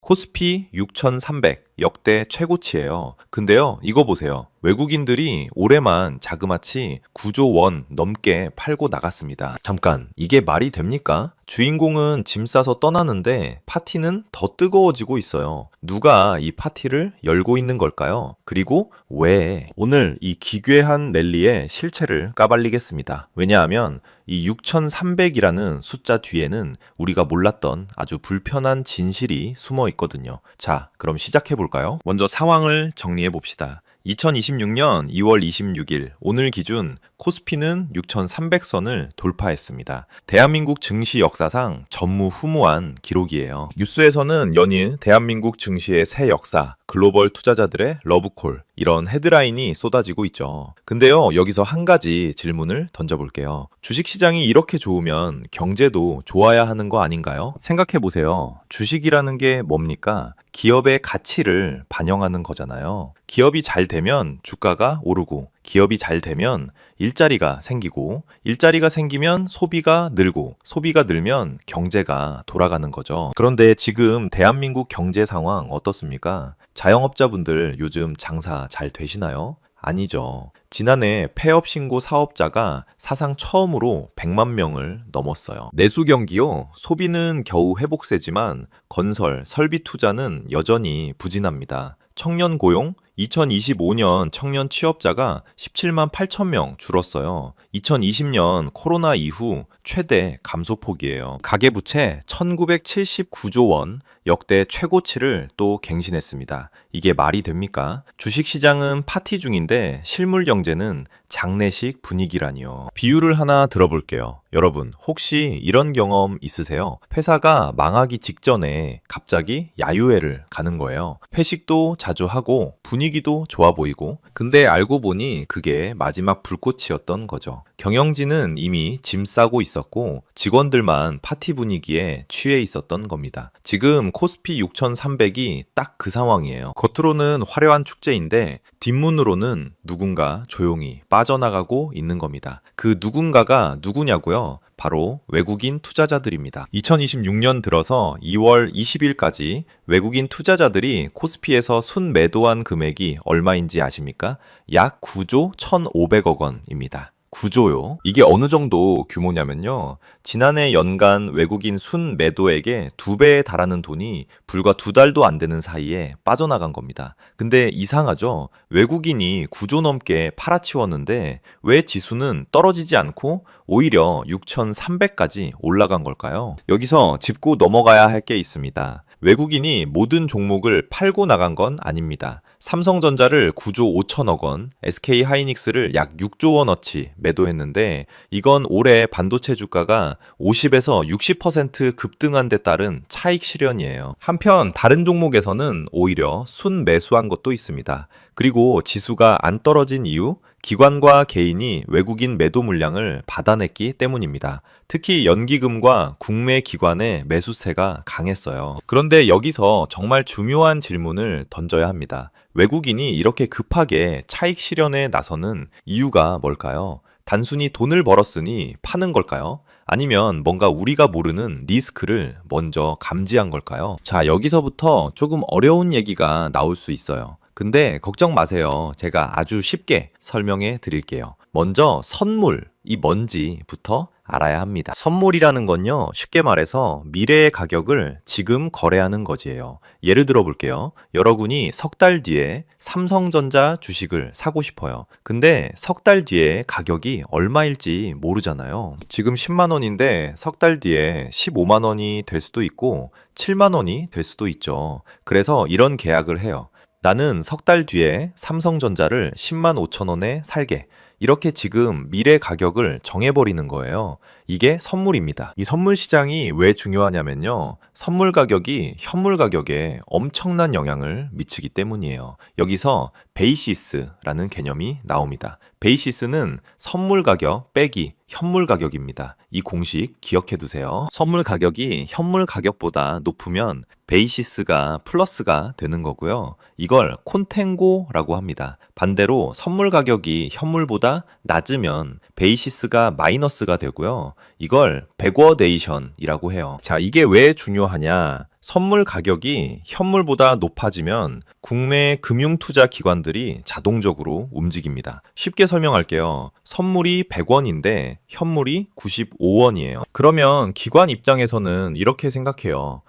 코스피 6,300 역대 최고치예요. 근데요, 이거 보세요. 외국인들이 올해만 자그마치 9조 원 넘게 팔고 나갔습니다. 잠깐, 이게 말이 됩니까? 주인공은 짐 싸서 떠나는데 파티는 더 뜨거워지고 있어요. 누가 이 파티를 열고 있는 걸까요? 그리고 왜? 오늘 이 기괴한 랠리의 실체를 까발리겠습니다. 왜냐하면 이 6,300이라는 숫자 뒤에는 우리가 몰랐던 아주 불편한 진실이 숨어 있거든요. 자, 그럼 시작해 볼까요? 먼저 상황을 정리해 봅시다. 2026년 2월 26일 오늘 기준 코스피는 6,300선을 돌파했습니다. 대한민국 증시 역사상 전무후무한 기록이에요. 뉴스에서는 연일 대한민국 증시의 새 역사, 글로벌 투자자들의 러브콜 이런 헤드라인이 쏟아지고 있죠. 근데요, 여기서 한 가지 질문을 던져볼게요. 주식시장이 이렇게 좋으면 경제도 좋아야 하는 거 아닌가요? 생각해 보세요. 주식이라는 게 뭡니까? 기업의 가치를 반영하는 거잖아요. 기업이 잘 되면 주가가 오르고, 기업이 잘 되면 일자리가 생기고, 일자리가 생기면 소비가 늘고, 소비가 늘면 경제가 돌아가는 거죠. 그런데 지금 대한민국 경제 상황 어떻습니까? 자영업자분들 요즘 장사 잘 되시나요? 아니죠. 지난해 폐업 신고 사업자가 사상 처음으로 100만 명을 넘었어요. 내수 경기요. 소비는 겨우 회복세지만 건설, 설비 투자는 여전히 부진합니다. 청년 고용 2025년 청년 취업자가 17만 8천 명 줄었어요. 2020년 코로나 이후 최대 감소폭이에요. 가계부채 1979조 원 역대 최고치를 또 갱신했습니다. 이게 말이 됩니까? 주식시장은 파티 중인데 실물 경제는 장례식 분위기라니요. 비유를 하나 들어볼게요. 여러분, 혹시 이런 경험 있으세요? 회사가 망하기 직전에 갑자기 야유회를 가는 거예요. 회식도 자주 하고 분위기도 좋아 보이고, 근데 알고 보니 그게 마지막 불꽃이었던 거죠. 경영진은 이미 짐 싸고 있었고 직원들만 파티 분위기에 취해 있었던 겁니다. 지금 코스피 6,300이 딱 그 상황이에요. 겉으로는 화려한 축제인데 뒷문으로는 누군가 조용히 빠져나가고 있는 겁니다. 그 누군가가 누구냐고요? 바로 외국인 투자자들입니다. 2026년 들어서 2월 20일까지 외국인 투자자들이 코스피에서 순매도한 금액이 얼마인지 아십니까? 약 9조 1,500억 원입니다. 9조요. 이게 어느 정도 규모냐면요. 지난해 연간 외국인 순매도액의 2배에 달하는 돈이 불과 2달도 안 되는 사이에 빠져나간 겁니다. 근데 이상하죠? 외국인이 9조 넘게 팔아치웠는데 왜 지수는 떨어지지 않고 오히려 6,300까지 올라간 걸까요? 여기서 짚고 넘어가야 할 게 있습니다. 외국인이 모든 종목을 팔고 나간 건 아닙니다. 삼성전자를 9조 5천억 원, SK하이닉스를 약 6조 원어치 매도했는데 이건 올해 반도체 주가가 50에서 60% 급등한 데 따른 차익 실현이에요. 한편 다른 종목에서는 오히려 순매수한 것도 있습니다. 그리고 지수가 안 떨어진 이유? 기관과 개인이 외국인 매도 물량을 받아냈기 때문입니다. 특히 연기금과 국내 기관의 매수세가 강했어요. 그런데 여기서 정말 중요한 질문을 던져야 합니다. 외국인이 이렇게 급하게 차익 실현에 나서는 이유가 뭘까요? 단순히 돈을 벌었으니 파는 걸까요? 아니면 뭔가 우리가 모르는 리스크를 먼저 감지한 걸까요? 자, 여기서부터 조금 어려운 얘기가 나올 수 있어요. 근데 걱정 마세요. 제가 아주 쉽게 설명해 드릴게요. 먼저 선물이 뭔지부터 알아야 합니다. 선물이라는 건요, 쉽게 말해서 미래의 가격을 지금 거래하는 거지예요. 예를 들어 볼게요. 여러분이 석 달 뒤에 삼성전자 주식을 사고 싶어요. 근데 석 달 뒤에 가격이 얼마일지 모르잖아요. 지금 10만 원인데 석 달 뒤에 15만 원이 될 수도 있고 7만 원이 될 수도 있죠. 그래서 이런 계약을 해요. 나는 석 달 뒤에 삼성전자를 10만 5천 원에 살게. 이렇게 지금 미래 가격을 정해버리는 거예요. 이게 선물입니다. 이 선물 시장이 왜 중요하냐면요. 선물 가격이 현물 가격에 엄청난 영향을 미치기 때문이에요. 여기서 베이시스라는 개념이 나옵니다. 베이시스는 선물 가격 빼기 현물 가격입니다. 이 공식 기억해 두세요. 선물 가격이 현물 가격보다 높으면 베이시스가 플러스가 되는 거고요. 이걸 콘탱고라고 합니다. 반대로 선물 가격이 현물보다 낮으면 베이시스가 마이너스가 되고요. 이걸 백워데이션이라고 해요. 자, 이게 왜 중요하냐? 선물 가격이 현물보다 높아지면 국내 금융투자 기관들이 자동적으로 움직입니다. 쉽게 설명할게요. 선물이 100원인데 현물이 95원이에요. 그러면 기관 입장에서는 이렇게 생각해요.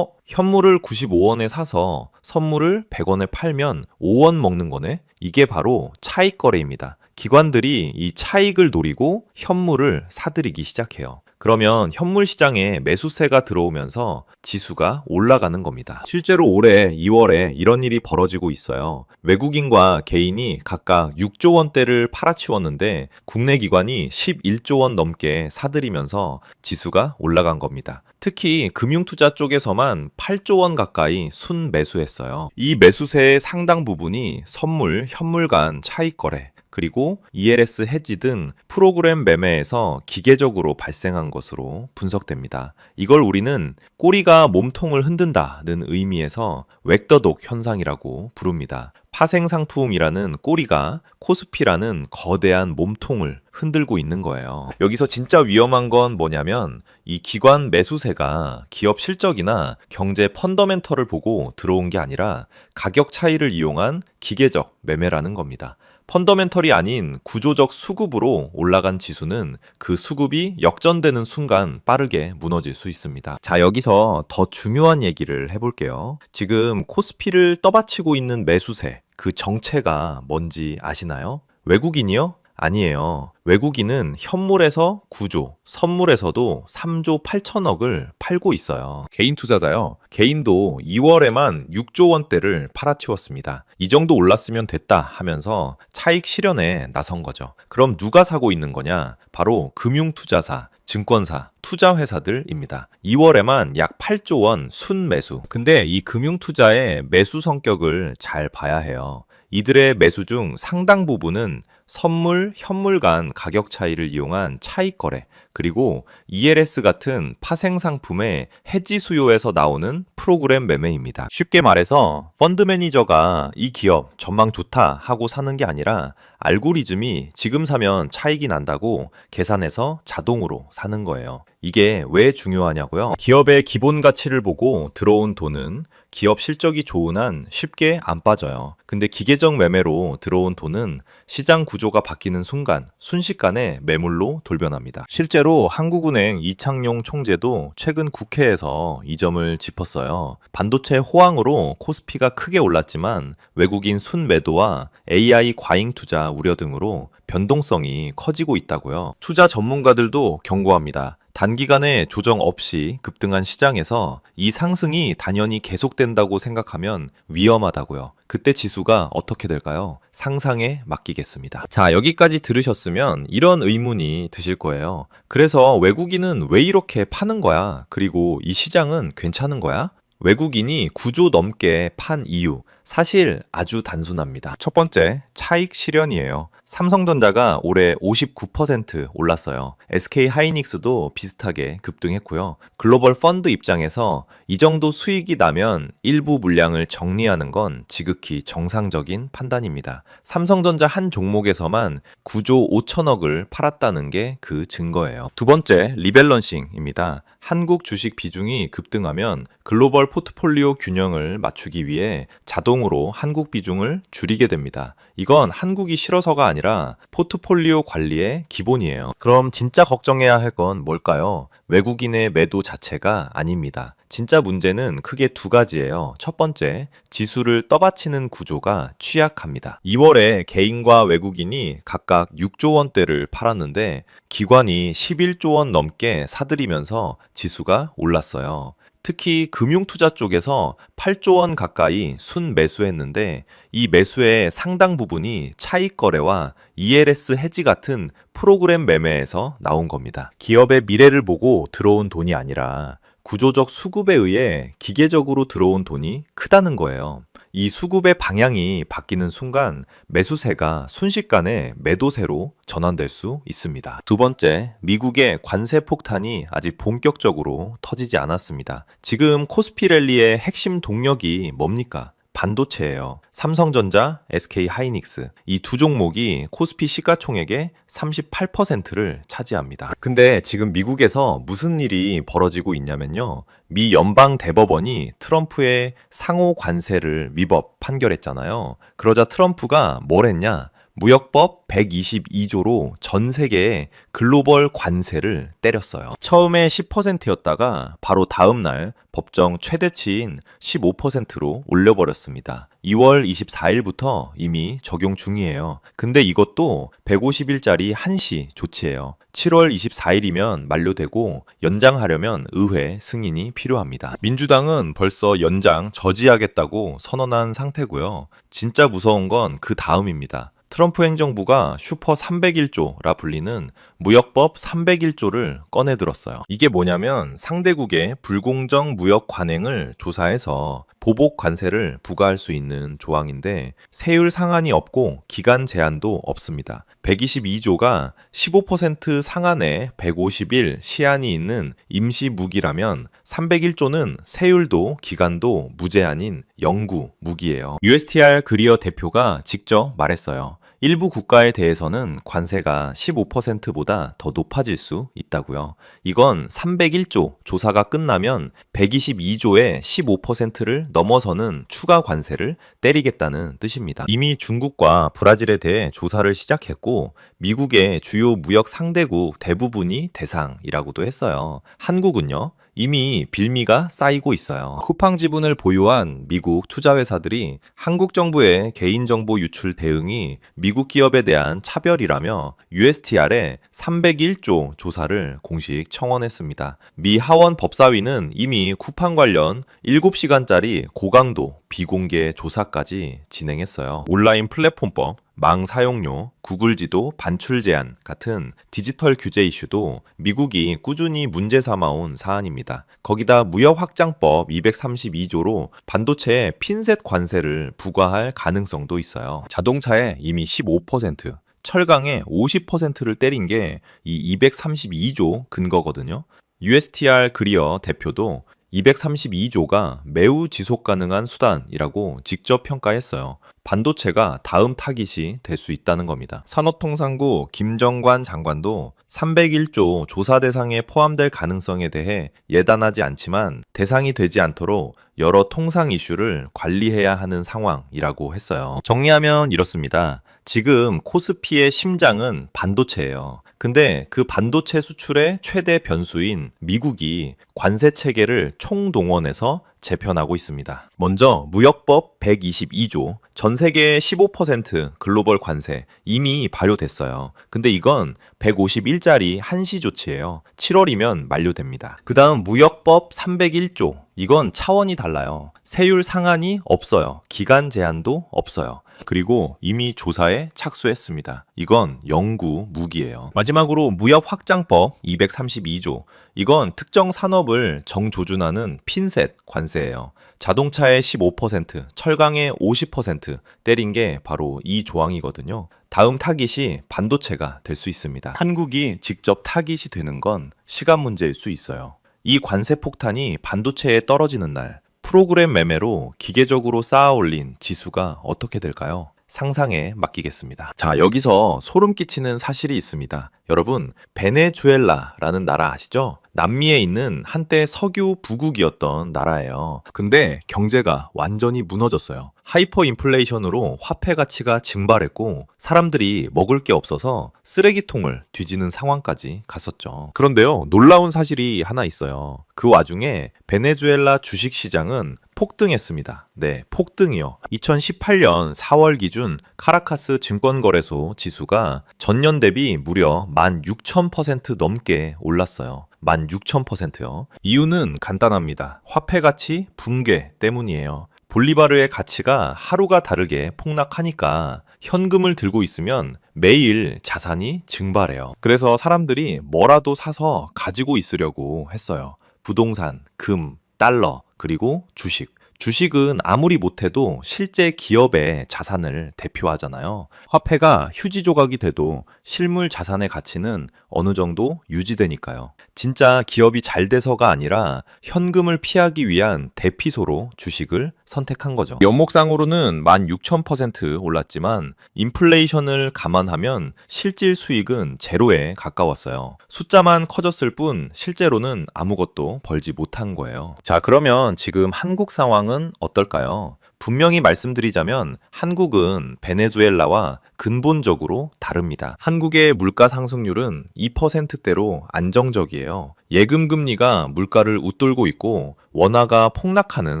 현물을 95원에 사서 선물을 100원에 팔면 5원 먹는 거네? 이게 바로 차익 거래입니다. 기관들이 이 차익을 노리고 현물을 사들이기 시작해요. 그러면 현물 시장에 매수세가 들어오면서 지수가 올라가는 겁니다. 실제로 올해 2월에 이런 일이 벌어지고 있어요. 외국인과 개인이 각각 6조 원대를 팔아치웠는데 국내 기관이 11조 원 넘게 사들이면서 지수가 올라간 겁니다. 특히 금융투자 쪽에서만 8조 원 가까이 순매수했어요. 이 매수세의 상당 부분이 선물, 현물 간 차익 거래, 그리고 ELS 해지 등 프로그램 매매에서 기계적으로 발생한 것으로 분석됩니다. 이걸 우리는 꼬리가 몸통을 흔든다는 의미에서 웩더독 현상이라고 부릅니다. 파생상품이라는 꼬리가 코스피라는 거대한 몸통을 흔들고 있는 거예요. 여기서 진짜 위험한 건 뭐냐면 이 기관 매수세가 기업 실적이나 경제 펀더멘털을 보고 들어온 게 아니라 가격 차이를 이용한 기계적 매매라는 겁니다. 펀더멘털이 아닌 구조적 수급으로 올라간 지수는 그 수급이 역전되는 순간 빠르게 무너질 수 있습니다. 자, 여기서 더 중요한 얘기를 해볼게요. 지금 코스피를 떠받치고 있는 매수세, 그 정체가 뭔지 아시나요? 외국인이요? 아니에요. 외국인은 현물에서 9조, 선물에서도 3조 8천억을 팔고 있어요. 개인 투자자요. 개인도 2월에만 6조 원대를 팔아치웠습니다. 이 정도 올랐으면 됐다 하면서 차익 실현에 나선 거죠. 그럼 누가 사고 있는 거냐? 바로 금융투자사, 증권사, 투자회사들입니다. 2월에만 약 8조 원 순매수. 근데 이 금융투자의 매수 성격을 잘 봐야 해요. 이들의 매수 중 상당 부분은 선물, 현물 간 가격 차이를 이용한 차익 거래, 그리고 ELS 같은 파생 상품의 해지 수요에서 나오는 프로그램 매매입니다. 쉽게 말해서 펀드 매니저가 이 기업 전망 좋다 하고 사는 게 아니라 알고리즘이 지금 사면 차익이 난다고 계산해서 자동으로 사는 거예요. 이게 왜 중요하냐고요? 기업의 기본 가치를 보고 들어온 돈은 기업 실적이 좋은 한 쉽게 안 빠져요. 근데 기계적 매매로 들어온 돈은 시장 구조가 바뀌는 순간 순식간에 매물로 돌변합니다. 실제로 한국은행 이창용 총재도 최근 국회에서 이 점을 짚었어요. 반도체 호황으로 코스피가 크게 올랐지만 외국인 순매도와 AI 과잉 투자 우려 등으로 변동성이 커지고 있다고요. 투자 전문가들도 경고합니다. 단기간에 조정 없이 급등한 시장에서 이 상승이 단연히 계속된다고 생각하면 위험하다고요. 그때 지수가 어떻게 될까요? 상상에 맡기겠습니다. 자, 여기까지 들으셨으면 이런 의문이 드실 거예요. 그래서 외국인은 왜 이렇게 파는 거야? 그리고 이 시장은 괜찮은 거야? 외국인이 9조 넘게 판 이유, 사실 아주 단순합니다. 첫 번째, 차익 실현이에요. 삼성전자가 올해 59% 올랐어요. SK하이닉스도 비슷하게 급등했고요. 글로벌 펀드 입장에서 이 정도 수익이 나면 일부 물량을 정리하는 건 지극히 정상적인 판단입니다. 삼성전자 한 종목에서만 9조 5천억을 팔았다는 게 그 증거예요. 두 번째, 리밸런싱입니다. 한국 주식 비중이 급등하면 글로벌 포트폴리오 균형을 맞추기 위해 자동으로 한국 비중을 줄이게 됩니다. 이건 한국이 싫어서가 아니라 포트폴리오 관리의 기본이에요. 그럼 진짜 걱정해야 할 건 뭘까요? 외국인의 매도 자체가 아닙니다. 진짜 문제는 크게 두 가지예요. 첫 번째, 지수를 떠받치는 구조가 취약합니다. 2월에 개인과 외국인이 각각 6조 원대를 팔았는데 기관이 11조 원 넘게 사들이면서 지수가 올랐어요. 특히 금융투자 쪽에서 8조 원 가까이 순매수했는데 이 매수의 상당 부분이 차익 거래와 ELS 해지 같은 프로그램 매매에서 나온 겁니다. 기업의 미래를 보고 들어온 돈이 아니라 구조적 수급에 의해 기계적으로 들어온 돈이 크다는 거예요. 이 수급의 방향이 바뀌는 순간 매수세가 순식간에 매도세로 전환될 수 있습니다. 두 번째, 미국의 관세 폭탄이 아직 본격적으로 터지지 않았습니다. 지금 코스피 랠리의 핵심 동력이 뭡니까? 반도체예요. 삼성전자, SK하이닉스 이 두 종목이 코스피 시가총액의 38%를 차지합니다. 근데 지금 미국에서 무슨 일이 벌어지고 있냐면요. 미 연방 대법원이 트럼프의 상호 관세를 위법 판결했잖아요. 그러자 트럼프가 뭘 했냐? 무역법 122조로 전 세계에 글로벌 관세를 때렸어요. 처음에 10%였다가 바로 다음 날 법정 최대치인 15%로 올려버렸습니다. 2월 24일부터 이미 적용 중이에요. 근데 이것도 150일짜리 한시 조치예요. 7월 24일이면 만료되고 연장하려면 의회 승인이 필요합니다. 민주당은 벌써 연장 저지하겠다고 선언한 상태고요. 진짜 무서운 건 그 다음입니다. 트럼프 행정부가 슈퍼 301조라 불리는 무역법 301조를 꺼내들었어요. 이게 뭐냐면 상대국의 불공정 무역 관행을 조사해서 보복 관세를 부과할 수 있는 조항인데 세율 상한이 없고 기간 제한도 없습니다. 122조가 15% 상한에 150일 시한이 있는 임시 무기라면 301조는 세율도 기간도 무제한인 영구 무기예요. USTR 그리어 대표가 직접 말했어요. 일부 국가에 대해서는 관세가 15%보다 더 높아질 수 있다고요. 이건 301조 조사가 끝나면 122조의 15%를 넘어서는 추가 관세를 때리겠다는 뜻입니다. 이미 중국과 브라질에 대해 조사를 시작했고 미국의 주요 무역 상대국 대부분이 대상이라고도 했어요. 한국은요? 이미 빌미가 쌓이고 있어요. 쿠팡 지분을 보유한 미국 투자회사들이 한국 정부의 개인정보 유출 대응이 미국 기업에 대한 차별이라며 USTR에 301조 조사를 공식 청원했습니다. 미 하원 법사위는 이미 쿠팡 관련 7시간짜리 고강도 비공개 조사까지 진행했어요. 온라인 플랫폼법, 망 사용료, 구글 지도 반출 제한 같은 디지털 규제 이슈도 미국이 꾸준히 문제 삼아온 사안입니다. 거기다 무역 확장법 232조로 반도체에 핀셋 관세를 부과할 가능성도 있어요. 자동차에 이미 15%, 철강에 50%를 때린 게 이 232조 근거거든요. USTR 그리어 대표도 232조가 매우 지속 가능한 수단이라고 직접 평가했어요. 반도체가 다음 타깃이 될 수 있다는 겁니다. 산업통상부 김정관 장관도 301조 조사 대상에 포함될 가능성에 대해 예단하지 않지만 대상이 되지 않도록 여러 통상 이슈를 관리해야 하는 상황이라고 했어요. 정리하면 이렇습니다. 지금 코스피의 심장은 반도체예요. 근데 그 반도체 수출의 최대 변수인 미국이 관세 체계를 총동원해서 재편하고 있습니다. 먼저 무역법 122조, 전 세계의 15% 글로벌 관세 이미 발효됐어요. 근데 이건 151짜리 한시 조치예요. 7월이면 만료됩니다. 그 다음 무역법 301조, 이건 차원이 달라요. 세율 상한이 없어요. 기간 제한도 없어요. 그리고 이미 조사에 착수했습니다. 이건 영구 무기예요. 마지막으로 무역 확장법 232조. 이건 특정 산업을 정조준하는 핀셋 관세예요. 자동차의 15%, 철강의 50% 때린 게 바로 이 조항이거든요. 다음 타깃이 반도체가 될 수 있습니다. 한국이 직접 타깃이 되는 건 시간 문제일 수 있어요. 이 관세 폭탄이 반도체에 떨어지는 날 프로그램 매매로 기계적으로 쌓아 올린 지수가 어떻게 될까요? 상상에 맡기겠습니다. 자, 여기서 소름 끼치는 사실이 있습니다. 여러분, 베네수엘라라는 나라 아시죠? 남미에 있는 한때 석유 부국이었던 나라예요. 근데 경제가 완전히 무너졌어요. 하이퍼 인플레이션으로 화폐 가치가 증발했고 사람들이 먹을 게 없어서 쓰레기통을 뒤지는 상황까지 갔었죠. 그런데요, 놀라운 사실이 하나 있어요. 그 와중에 베네수엘라 주식시장은 폭등했습니다. 네, 폭등이요. 2018년 4월 기준 카라카스 증권거래소 지수가 전년 대비 무려 16,000% 넘게 올랐어요. 16,000%요. 이유는 간단합니다. 화폐 가치 붕괴 때문이에요. 볼리바르의 가치가 하루가 다르게 폭락하니까 현금을 들고 있으면 매일 자산이 증발해요. 그래서 사람들이 뭐라도 사서 가지고 있으려고 했어요. 부동산, 금, 달러, 그리고 주식. 주식은 아무리 못해도 실제 기업의 자산을 대표하잖아요. 화폐가 휴지 조각이 돼도 실물 자산의 가치는 어느 정도 유지되니까요. 진짜 기업이 잘 돼서가 아니라 현금을 피하기 위한 대피소로 주식을 선택한 거죠. 연목상으로는 16,000% 올랐지만 인플레이션을 감안하면 실질 수익은 제로에 가까웠어요. 숫자만 커졌을 뿐 실제로는 아무것도 벌지 못한 거예요. 자, 그러면 지금 한국 상황은 어떨까요? 분명히 말씀드리자면 한국은 베네수엘라와 근본적으로 다릅니다. 한국의 물가 상승률은 2%대로 안정적이에요. 예금 금리가 물가를 웃돌고 있고 원화가 폭락하는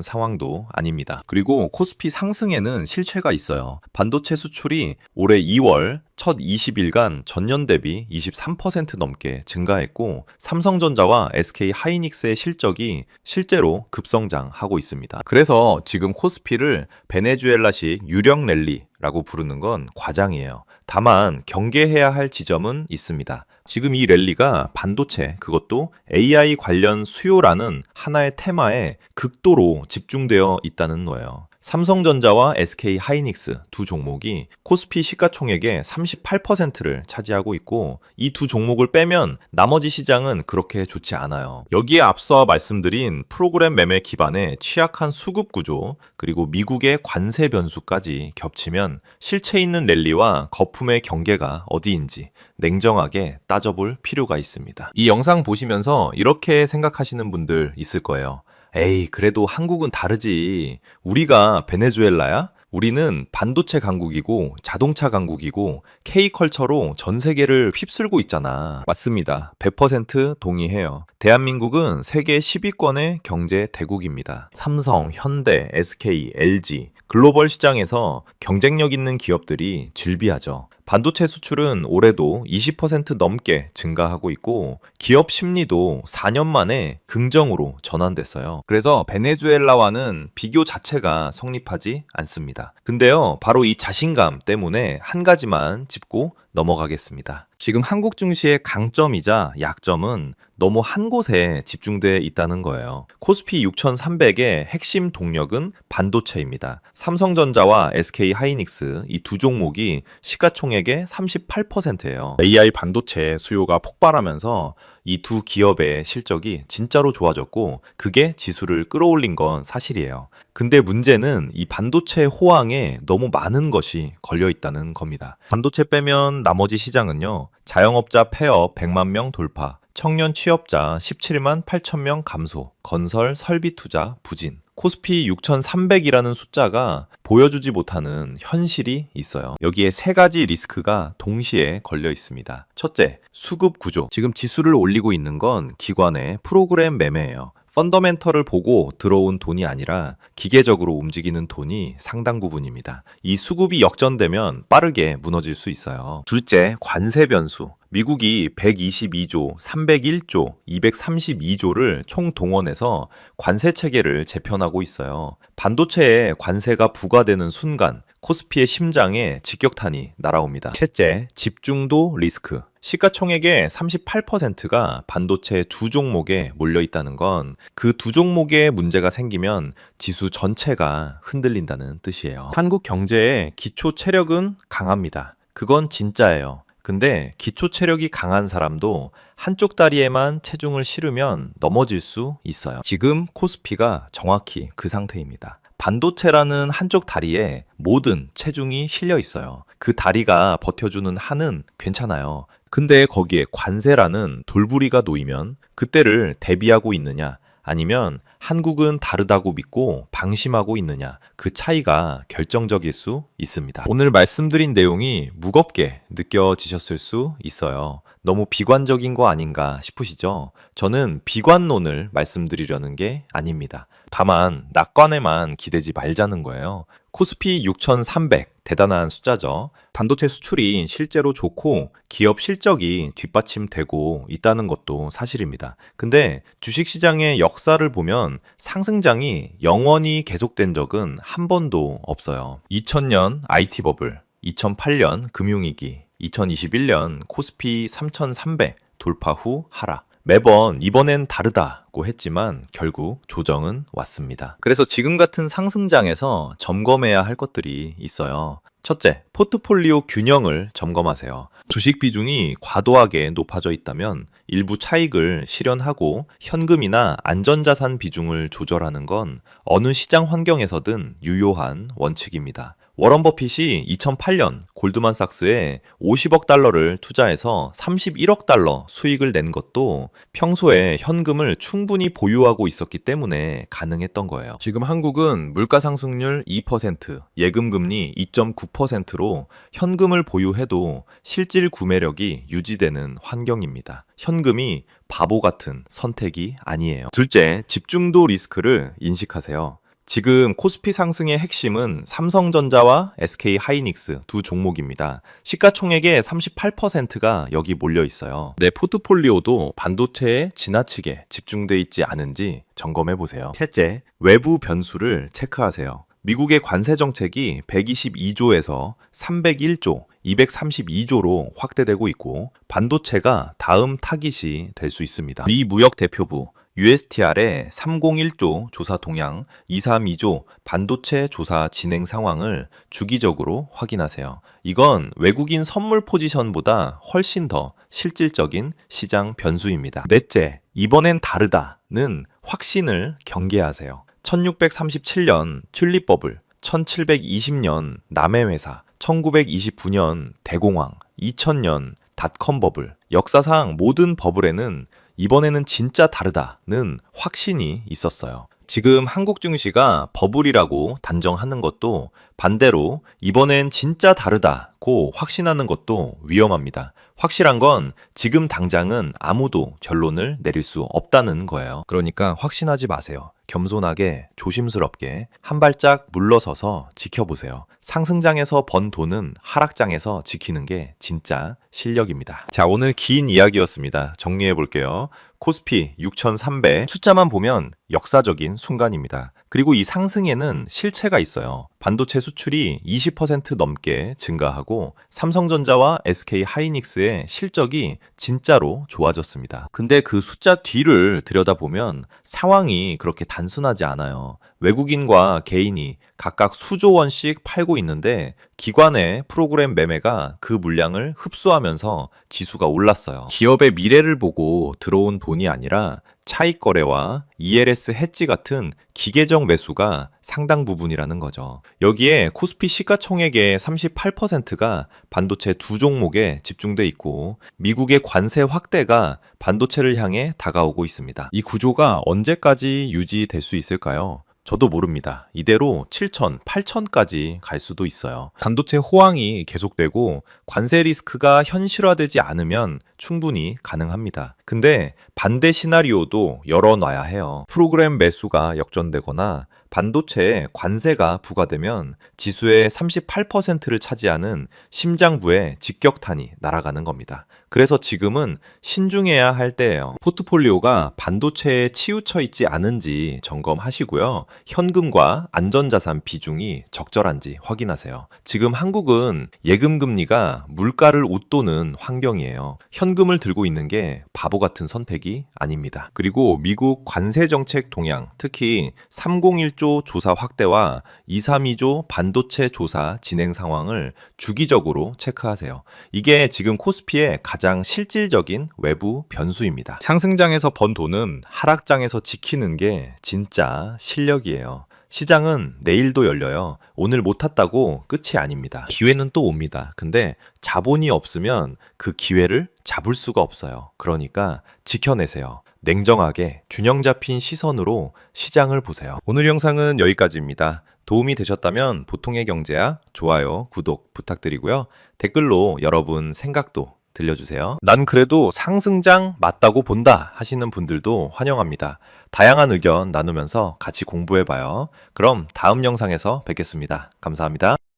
상황도 아닙니다. 그리고 코스피 상승에는 실체가 있어요. 반도체 수출이 올해 2월 첫 20일간 전년 대비 23% 넘게 증가했고 삼성전자와 SK 하이닉스의 실적이 실제로 급성장하고 있습니다. 그래서 지금 코스피를 베네수엘라식 유령 랠리라고 부르는 건 과장이에요. 다만 경계해야 할 지점은 있습니다. 지금 이 랠리가 반도체, 그것도 AI 관련 수요라는 하나의 테마에 극도로 집중되어 있다는 거예요. 삼성전자와 SK 하이닉스 두 종목이 코스피 시가총액의 38%를 차지하고 있고 이 두 종목을 빼면 나머지 시장은 그렇게 좋지 않아요. 여기에 앞서 말씀드린 프로그램 매매 기반의 취약한 수급 구조 그리고 미국의 관세 변수까지 겹치면 실체 있는 랠리와 거품의 경계가 어디인지 냉정하게 따져볼 필요가 있습니다. 이 영상 보시면서 이렇게 생각하시는 분들 있을 거예요. 에이, 그래도 한국은 다르지. 우리가 베네수엘라야? 우리는 반도체 강국이고 자동차 강국이고 K컬처로 전 세계를 휩쓸고 있잖아. 맞습니다. 100% 동의해요. 대한민국은 세계 10위권의 경제 대국입니다. 삼성, 현대, SK, LG 글로벌 시장에서 경쟁력 있는 기업들이 즐비하죠. 반도체 수출은 올해도 20% 넘게 증가하고 있고 기업 심리도 4년 만에 긍정으로 전환됐어요. 그래서 베네수엘라와는 비교 자체가 성립하지 않습니다. 근데요, 바로 이 자신감 때문에 한 가지만 짚고 넘어가겠습니다. 지금 한국 증시의 강점이자 약점은 너무 한 곳에 집중되어 있다는 거예요. 코스피 6300의 핵심 동력은 반도체입니다. 삼성전자와 SK 하이닉스 이 두 종목이 시가총액의 38%예요. AI 반도체 수요가 폭발하면서 이 두 기업의 실적이 진짜로 좋아졌고 그게 지수를 끌어올린 건 사실이에요. 근데 문제는 이 반도체 호황에 너무 많은 것이 걸려 있다는 겁니다. 반도체 빼면 나머지 시장은요. 자영업자 폐업 100만 명 돌파, 청년 취업자 17만 8천 명 감소, 건설 설비 투자 부진. 코스피 6300이라는 숫자가 보여주지 못하는 현실이 있어요. 여기에 세 가지 리스크가 동시에 걸려 있습니다. 첫째, 수급 구조. 지금 지수를 올리고 있는 건 기관의 프로그램 매매예요. 펀더멘털을 보고 들어온 돈이 아니라 기계적으로 움직이는 돈이 상당 부분입니다. 이 수급이 역전되면 빠르게 무너질 수 있어요. 둘째, 관세 변수. 미국이 122조, 301조, 232조를 총동원해서 관세 체계를 재편하고 있어요. 반도체에 관세가 부과되는 순간 코스피의 심장에 직격탄이 날아옵니다. 셋째, 집중도 리스크. 시가총액의 38%가 반도체 두 종목에 몰려 있다는 건 그 두 종목에 문제가 생기면 지수 전체가 흔들린다는 뜻이에요. 한국 경제의 기초 체력은 강합니다. 그건 진짜예요. 근데 기초 체력이 강한 사람도 한쪽 다리에만 체중을 실으면 넘어질 수 있어요. 지금 코스피가 정확히 그 상태입니다. 반도체라는 한쪽 다리에 모든 체중이 실려 있어요. 그 다리가 버텨주는 한은 괜찮아요. 근데 거기에 관세라는 돌부리가 놓이면 그때를 대비하고 있느냐 아니면 한국은 다르다고 믿고 방심하고 있느냐 그 차이가 결정적일 수 있습니다. 오늘 말씀드린 내용이 무겁게 느껴지셨을 수 있어요. 너무 비관적인 거 아닌가 싶으시죠? 저는 비관론을 말씀드리려는 게 아닙니다. 다만 낙관에만 기대지 말자는 거예요. 코스피 6300 대단한 숫자죠. 반도체 수출이 실제로 좋고 기업 실적이 뒷받침되고 있다는 것도 사실입니다. 근데 주식시장의 역사를 보면 상승장이 영원히 계속된 적은 한 번도 없어요. 2000년 IT 버블, 2008년 금융위기, 2021년 코스피 3300 돌파 후 하락. 매번 이번엔 다르다고 했지만 결국 조정은 왔습니다. 그래서 지금 같은 상승장에서 점검해야 할 것들이 있어요. 첫째, 포트폴리오 균형을 점검하세요. 주식 비중이 과도하게 높아져 있다면 일부 차익을 실현하고 현금이나 안전자산 비중을 조절하는 건 어느 시장 환경에서든 유효한 원칙입니다. 워런 버핏이 2008년 골드만삭스에 50억 달러를 투자해서 31억 달러 수익을 낸 것도 평소에 현금을 충분히 보유하고 있었기 때문에 가능했던 거예요. 지금 한국은 물가 상승률 2%, 예금 금리 2.9%로 현금을 보유해도 실질 구매력이 유지되는 환경입니다. 현금이 바보 같은 선택이 아니에요. 둘째, 집중도 리스크를 인식하세요. 지금 코스피 상승의 핵심은 삼성전자와 SK 하이닉스 두 종목입니다. 시가총액의 38%가 여기 몰려 있어요. 내 포트폴리오도 반도체에 지나치게 집중돼 있지 않은지 점검해 보세요. 셋째, 외부 변수를 체크하세요. 미국의 관세 정책이 122조에서 301조, 232조로 확대되고 있고 반도체가 다음 타깃이 될 수 있습니다. 미 무역 대표부 USTR의 301조 조사 동향, 232조 반도체 조사 진행 상황을 주기적으로 확인하세요. 이건 외국인 선물 포지션보다 훨씬 더 실질적인 시장 변수입니다. 넷째, 이번엔 다르다는 확신을 경계하세요. 1637년 튤립 버블, 1720년 남해회사, 1929년 대공황, 2000년 닷컴 버블. 역사상 모든 버블에는 이번에는 진짜 다르다는 확신이 있었어요. 지금 한국 증시가 버블이라고 단정하는 것도 반대로 이번엔 진짜 다르다고 확신하는 것도 위험합니다. 확실한 건 지금 당장은 아무도 결론을 내릴 수 없다는 거예요. 그러니까 확신하지 마세요. 겸손하게 조심스럽게 한 발짝 물러서서 지켜보세요. 상승장에서 번 돈은 하락장에서 지키는 게 진짜 실력입니다. 자, 오늘 긴 이야기였습니다. 정리해 볼게요. 코스피 6,300 숫자만 보면 역사적인 순간입니다. 그리고 이 상승에는 실체가 있어요. 반도체 수출이 20% 넘게 증가하고 삼성전자와 SK 하이닉스의 실적이 진짜로 좋아졌습니다. 근데 그 숫자 뒤를 들여다보면 상황이 그렇게 단순하지 않아요. 외국인과 개인이 각각 수조 원씩 팔고 있는데 기관의 프로그램 매매가 그 물량을 흡수하면서 지수가 올랐어요. 기업의 미래를 보고 들어온 돈이 아니라 차익 거래와 ELS 해지 같은 기계적 매수가 상당 부분이라는 거죠. 여기에 코스피 시가총액의 38%가 반도체 두 종목에 집중돼 있고 미국의 관세 확대가 반도체를 향해 다가오고 있습니다. 이 구조가 언제까지 유지될 수 있을까요? 저도 모릅니다. 이대로 7천, 8천까지 갈 수도 있어요. 반도체 호황이 계속되고 관세 리스크가 현실화되지 않으면 충분히 가능합니다. 근데 반대 시나리오도 열어놔야 해요. 프로그램 매수가 역전되거나 반도체에 관세가 부과되면 지수의 38%를 차지하는 심장부에 직격탄이 날아가는 겁니다. 그래서 지금은 신중해야 할 때예요. 포트폴리오가 반도체에 치우쳐 있지 않은지 점검하시고요. 현금과 안전자산 비중이 적절한지 확인하세요. 지금 한국은 예금 금리가 물가를 웃도는 환경이에요. 현금을 들고 있는 게 바보 같은 선택이 아닙니다. 그리고 미국 관세 정책 동향, 특히 301조 조사 확대와 232조 반도체 조사 진행 상황을 주기적으로 체크하세요. 이게 지금 코스피의 가장 실질적인 외부 변수입니다. 상승장에서 번 돈은 하락장에서 지키는 게 진짜 실력이에요. 시장은 내일도 열려요. 오늘 못 탔다고 끝이 아닙니다. 기회는 또 옵니다. 근데 자본이 없으면 그 기회를 잡을 수가 없어요. 그러니까 지켜내세요. 냉정하게 균형 잡힌 시선으로 시장을 보세요. 오늘 영상은 여기까지입니다. 도움이 되셨다면 보통의 경제학 좋아요, 구독 부탁드리고요. 댓글로 여러분 생각도 들려주세요. 난 그래도 상승장 맞다고 본다 하시는 분들도 환영합니다. 다양한 의견 나누면서 같이 공부해봐요. 그럼 다음 영상에서 뵙겠습니다. 감사합니다.